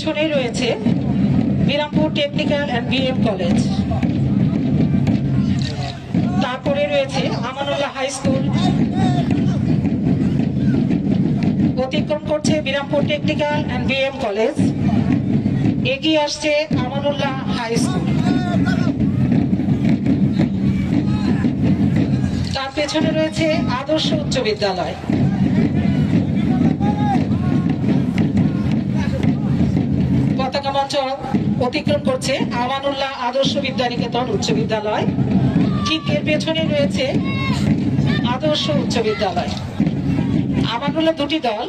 পেছনেই রয়েছে Birampur technical and BM college, তারপরে রয়েছে আমানুল্লাহ হাই স্কুল, অতিক্রম করছে Birampur technical and BM college, এগিয়ে আসছে আমানুল্লাহ হাই স্কুল, তার পেছনে রয়েছে আদর্শ উচ্চ বিদ্যালয়, পতাকা মঞ্চ অতিক্রম করছে আমানুল্লাহ আদর্শ বিদ্যানিকেতন উচ্চ বিদ্যালয়, ঠিক এর পেছনে রয়েছে আদর্শ উচ্চ বিদ্যালয়। আমানুল্লাহ দুটি দল,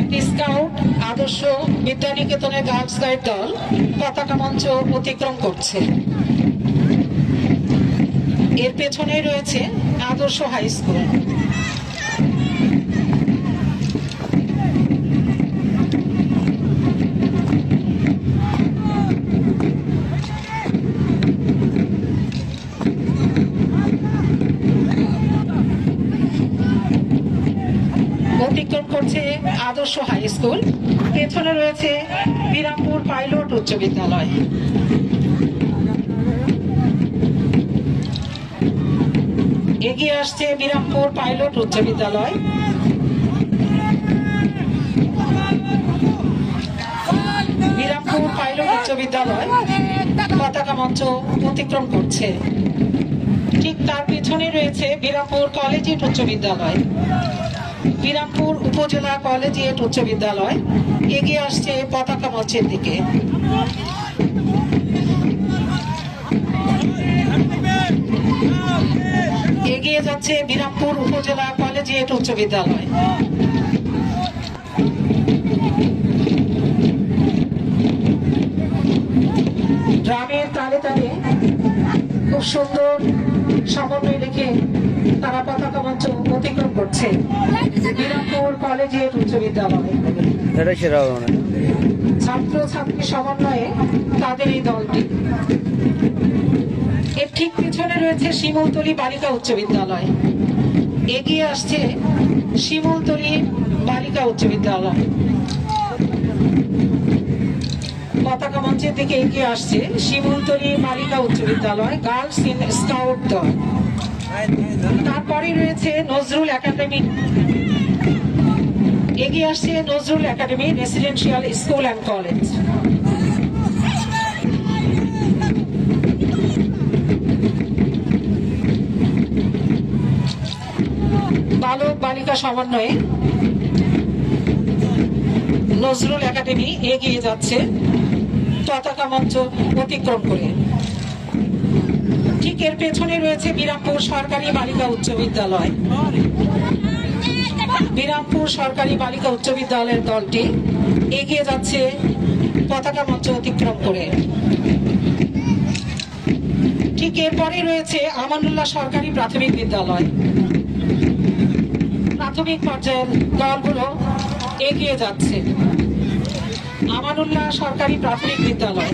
একটি স্কাউট আদর্শ বিদ্যানিকেতনের গার্লস গাইড দল পতাকা মঞ্চ অতিক্রম করছে। এর পেছনে রয়েছে আদর্শ হাই স্কুল। অতিক্রম করছে আদর্শ হাই স্কুল, পেছনে রয়েছে বিরামপুর পাইলট উচ্চ বিদ্যালয়। এগিয়ে আসছে বিরামপুর পাইলট উচ্চ বিদ্যালয়, বিরামপুর পাইলট উচ্চ বিদ্যালয় পতাকা মঞ্চ অতিক্রম করছে। ঠিক তার পিছনে রয়েছে বিরামপুর কলেজিয়েট উচ্চ বিদ্যালয়, বিরামপুর উপজেলা কলেজিয়েট উচ্চ বিদ্যালয় এগিয়ে আসছে পতাকা মঞ্চের দিকে। এগিয়ে যাচ্ছে বিরামপুর উপজেলা কলেজিয়েট উচ্চ বিদ্যালয়। গ্রামের তালে তালে খুব সুন্দর সমন্বয় রেখে তারা পতাকা মঞ্চ অতিক্রম করছে বিরামপুর কলেজিয়েট উচ্চ বিদ্যালয়। ছাত্র ছাত্রী সমন্বয়ে তাদের এই দলটি। এর ঠিক পিছনে রয়েছে শিমুলতলী বালিকা উচ্চ বিদ্যালয়, এগিয়ে আসছে শিমুলতলী বালিকা উচ্চ বিদ্যালয়, পতাকা মঞ্চের দিকে এগিয়ে আসছে শিমুলতলী বালিকা উচ্চ বিদ্যালয় গার্লস স্কাউট দল। তারপরে রয়েছে নজরুল একাডেমি, এগিয়ে আসছে Nazrul academy residential school and college. বালক বালিকা সমন্বয়ে নজরুল একাডেমি এগিয়ে যাচ্ছে পতাকা মঞ্চ অতিক্রম করে। ঠিক এর পেছনে রয়েছে বিরামপুর সরকারি বালিকা উচ্চ বিদ্যালয়, বিরামপুর সরকারি বালিকা উচ্চ বিদ্যালয়ের দলটি এগিয়ে যাচ্ছে পতাকা মঞ্চ অতিক্রম করে। ঠিক এরপরে রয়েছে আমানুল্লাহ সরকারি প্রাথমিক বিদ্যালয়, প্রাথমিক পর্যায়ের দলগুলো এগিয়ে যাচ্ছে। আমানুল্লাহ সরকারি প্রাথমিক বিদ্যালয়।